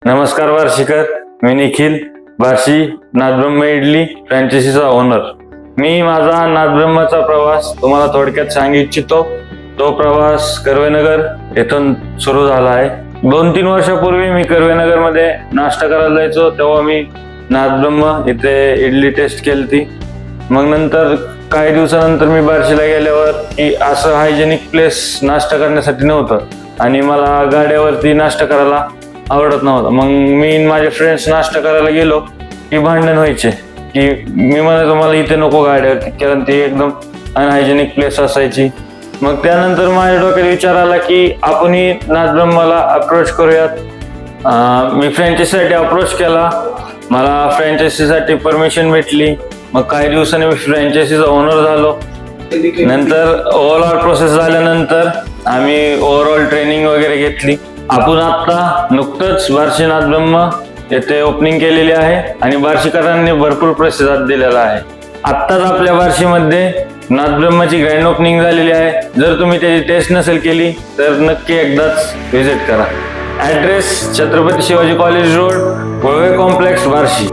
नमस्कार बार्शीकर, मी निखिल बार्शी नाथब्रह्म इडली फ्रँचायसीचा ओनर. मी माझा नाथब्रह्मचा प्रवास तुम्हाला थोडक्यात सांगू इच्छितो. तो प्रवास कर्वेनगर येथून सुरू झाला आहे. 2-3 वर्षापूर्वी मी कर्वेनगर मध्ये नाश्ता करायला जायचो, तेव्हा मी नाथब्रह्म इथे इडली टेस्ट केली. मग नंतर काही दिवसानंतर मी बार्शीला गेल्यावर की असं हायजेनिक प्लेस नाश्ता करण्यासाठी नव्हतं आणि मला गाड्यावरती नाश्ता करायला आवडत नव्हतं. मग मी माझे फ्रेंड्स नाश्ता करायला गेलो की भांडण व्हायचे की मी म्हणायचो मला इथे नको गाड्यावरती, कारण ती एकदम अनहायजेनिक प्लेस असायची. मग त्यानंतर माझ्या डोक्यात विचार आला की आपणही नाथब्रह्मला अप्रोच करूयात. मी फ्रँचायसीसाठी अप्रोच केला. मला फ्रँचायसीसाठी परमिशन भेटली. मग काही दिवसांनी मी फ्रँचायसीचा ओनर झालो. नंतर ओव्हरऑल प्रोसेस झाल्यानंतर आम्ही ओव्हरऑल ट्रेनिंग वगैरे घेतली. आपण आता नुकतंच बार्शी नाथब्रह्म येथे ओपनिंग केलेली आहे आणि बार्शीकरांनी भरपूर प्रतिसाद दिलेला आहे. आत्ताच आपल्या बार्शीमध्ये नाथब्रह्मची ग्रँड ओपनिंग झालेली आहे. जर तुम्ही त्याची टेस्ट नसेल केली तर नक्की एकदाच व्हिजिट करा. Address Chhatrapati Shivaji college road, Walwe complex, Barshi.